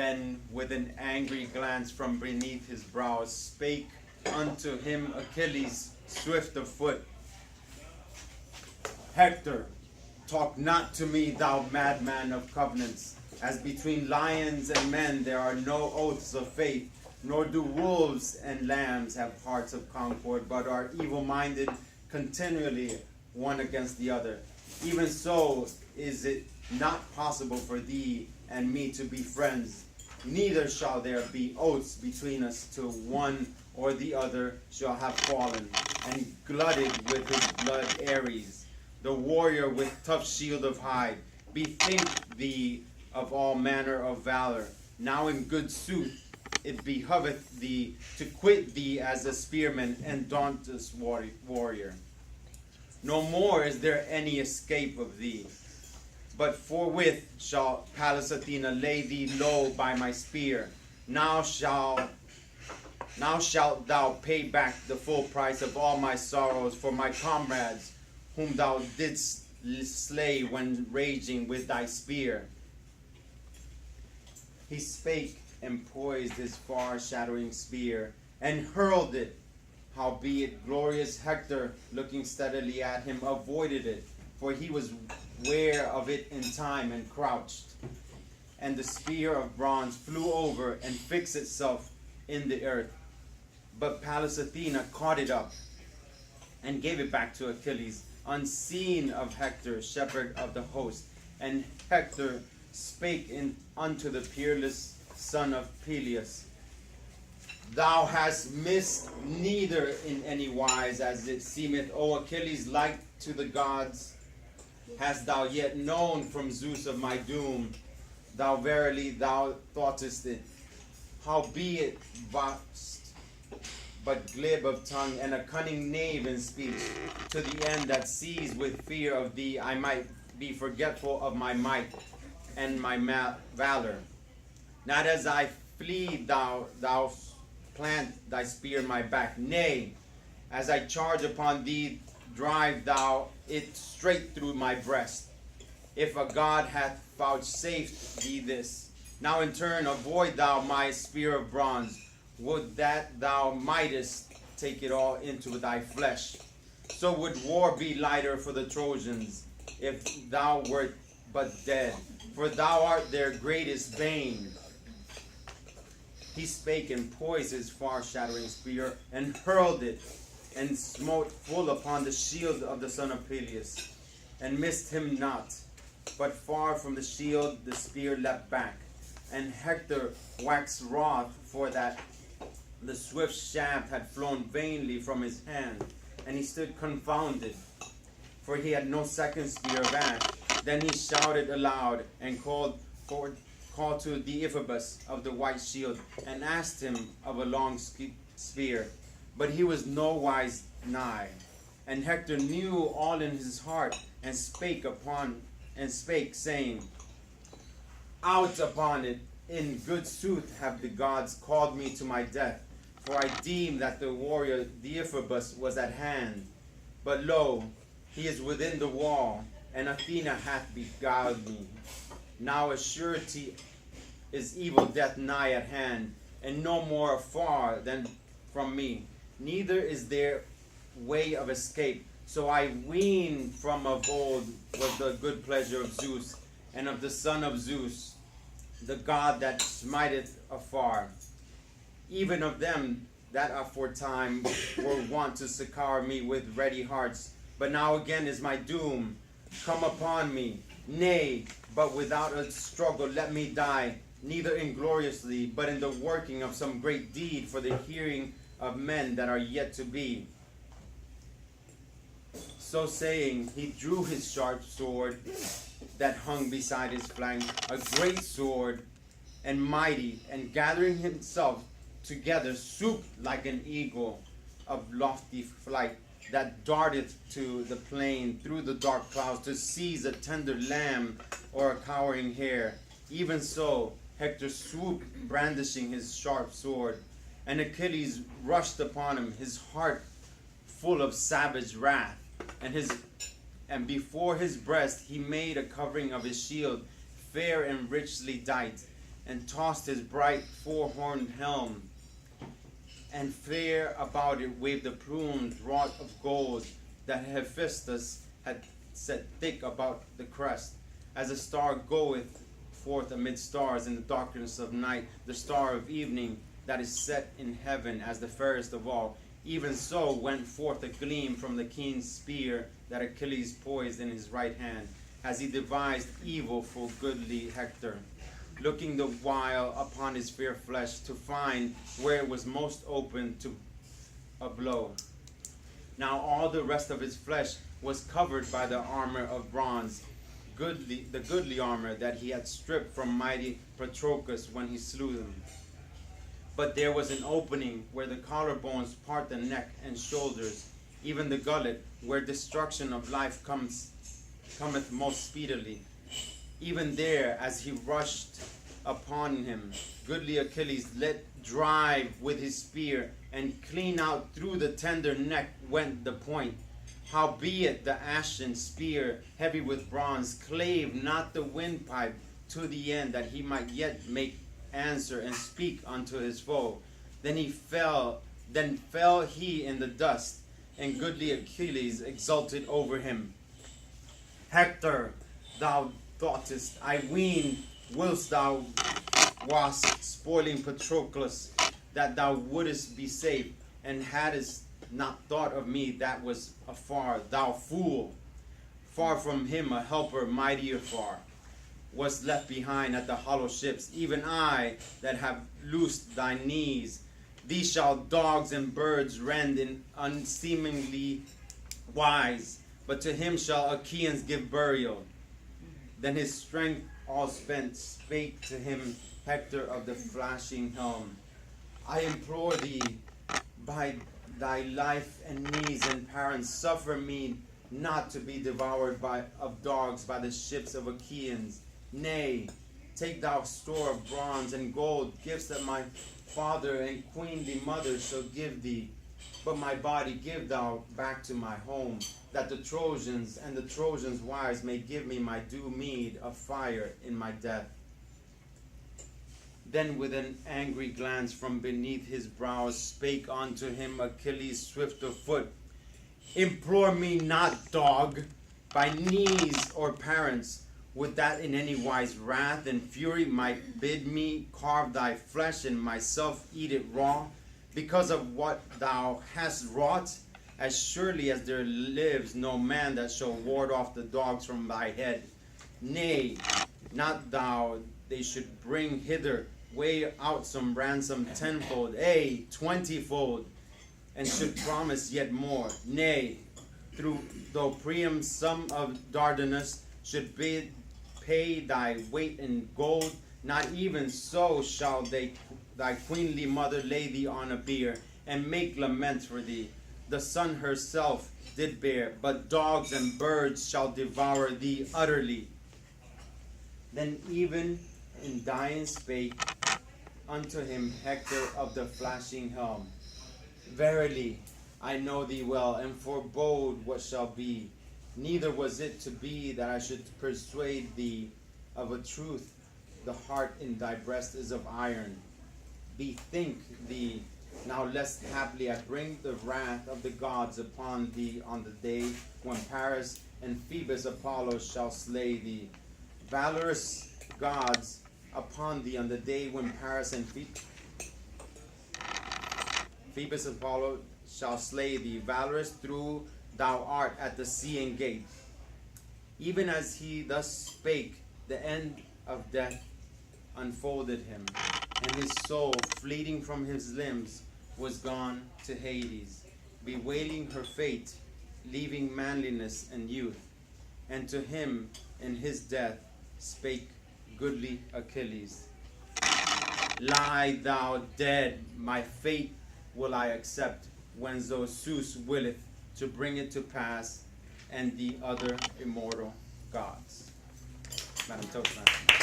Then with an angry glance from beneath his brows spake unto him Achilles, swift of foot. Hector, talk not to me, thou madman of covenants, as between lions and men there are no oaths of faith, nor do wolves and lambs have hearts of concord, but are evil-minded continually one against the other. Even so is it not possible for thee and me to be friends, neither shall there be oaths between us till one or the other shall have fallen, and glutted with his blood Ares, the warrior with tough shield of hide. Bethink thee of all manner of valor. Now in good sooth it behoveth thee to quit thee as a spearman and dauntless warrior. No more is there any escape of thee, but forthwith shall Pallas Athena lay thee low by my spear. Now shalt thou pay back the full price of all my sorrows for my comrades, whom thou didst slay when raging with thy spear. He spake and poised his far-shadowing spear, and hurled it. Howbeit glorious Hector, looking steadily at him, avoided it, for he was ware of it in time, and crouched. And the spear of bronze flew over and fixed itself in the earth. But Pallas Athena caught it up and gave it back to Achilles, unseen of Hector, shepherd of the host. And Hector spake unto the peerless son of Peleus, Thou hast missed neither in any wise, as it seemeth, O Achilles, like to the gods. Hast thou yet known from Zeus of my doom? Thou verily thou thoughtest it. Howbeit vast, but glib of tongue, and a cunning knave in speech, to the end that seized with fear of thee I might be forgetful of my might and my valor. Not as I flee thou plant thy spear in my back. Nay, as I charge upon thee, drive thou it straight through my breast. If a god hath vouchsafed thee this, now in turn avoid thou my spear of bronze. Would that thou mightest take it all into thy flesh. So would war be lighter for the Trojans, if thou wert but dead, for thou art their greatest bane. He spake and poised his far-shadowing spear, and hurled it, and smote full upon the shield of the son of Peleus, and missed him not. But far from the shield the spear leapt back, and Hector waxed wroth, for that the swift shaft had flown vainly from his hand, and he stood confounded, for he had no second spear of ash. Then he shouted aloud, and called to Deiphobus of the white shield, and asked him of a long spear, but he was nowise nigh. And Hector knew all in his heart, and spake, saying, Out upon it! In good sooth have the gods called me to my death, for I deemed that the warrior Deiphobus was at hand. But lo, he is within the wall, and Athena hath beguiled me. Now a surety is evil death nigh at hand, and no more afar than from me. Neither is there way of escape. So I ween from of old was the good pleasure of Zeus, and of the son of Zeus, the god that smiteth afar. Even of them that aforetime were wont to succor me with ready hearts. But now again is my doom come upon me. Nay, but without a struggle let me die, neither ingloriously, but in the working of some great deed for the hearing of men that are yet to be. So saying, he drew his sharp sword that hung beside his flank, a great sword and mighty, and gathering himself together, swooped like an eagle of lofty flight, that darteth to the plain through the dark clouds to seize a tender lamb or a cowering hare. Even so Hector swooped, brandishing his sharp sword, and Achilles rushed upon him, his heart full of savage wrath, and before his breast he made a covering of his shield, fair and richly dight, and tossed his bright four-horned helm, and fair about it waved the plumes wrought of gold that Hephaestus had set thick about the crest. As a star goeth forth amid stars in the darkness of night, the star of evening that is set in heaven as the fairest of all, even so went forth a gleam from the keen spear that Achilles poised in his right hand, as he devised evil for goodly Hector, looking the while upon his fair flesh to find where it was most open to a blow. Now all the rest of his flesh was covered by the armor of bronze, the goodly armor that he had stripped from mighty Patroclus when he slew them. But there was an opening where the collarbones part the neck and shoulders, even the gullet, where destruction of life cometh most speedily. Even there, as he rushed upon him, goodly Achilles let drive with his spear, and clean out through the tender neck went the point. Howbeit the ashen spear, heavy with bronze, clave not the windpipe to the end, that he might yet make answer and speak unto his foe. Then fell he in the dust, and goodly Achilles exulted over him. Hector, thou thoughtest, I ween, whilst thou wast spoiling Patroclus, that thou wouldest be safe, and hadst not thought of me that was afar. Thou fool! Far from him a helper mightier far was left behind at the hollow ships, even I that have loosed thy knees. These shall dogs and birds rend in unseemly wise, but to him shall Achaeans give burial. Then his strength all spent spake to him Hector of the flashing helm, I implore thee, by thy life and knees and parents, suffer me not to be devoured of dogs by the ships of Achaeans. Nay, take thou store of bronze and gold, gifts that my father and queenly mother shall give thee. But my body give thou back to my home, that the Trojans and the Trojans' wives may give me my due meed of fire in my death. Then with an angry glance from beneath his brows spake unto him Achilles swift of foot, Implore me not, dog, by knees or parents, would that in any wise wrath and fury might bid me carve thy flesh and myself eat it raw, because of what thou hast wrought, as surely as there lives no man that shall ward off the dogs from thy head. Nay, not thou they should bring hither, weigh out some ransom tenfold, 20-fold, and should promise yet more. Nay, though Priam son of Dardanus should bid pay thy weight in gold, not even so shall thy queenly mother lay thee on a bier, and make lament for thee. The son herself did bear, but dogs and birds shall devour thee utterly. Then even in dying spake unto him Hector of the flashing helm, Verily, I know thee well, and forebode what shall be. Neither was it to be that I should persuade thee of a truth. The heart in thy breast is of iron. Bethink thee now, lest haply I bring the wrath of the gods upon thee on the day when Paris and Phoebus Apollo shall slay thee. Valorous gods upon thee on the day when Paris and Phoebus Apollo shall slay thee. Valorous through thou art at the Scaean gate. Even as he thus spake, the end of death unfolded him, and his soul, fleeting from his limbs, was gone to Hades, bewailing her fate, leaving manliness and youth. And to him in his death spake goodly Achilles, Lie thou dead, my fate will I accept, when so Zeus willeth to bring it to pass, and the other immortal gods. Madam Toastmaster.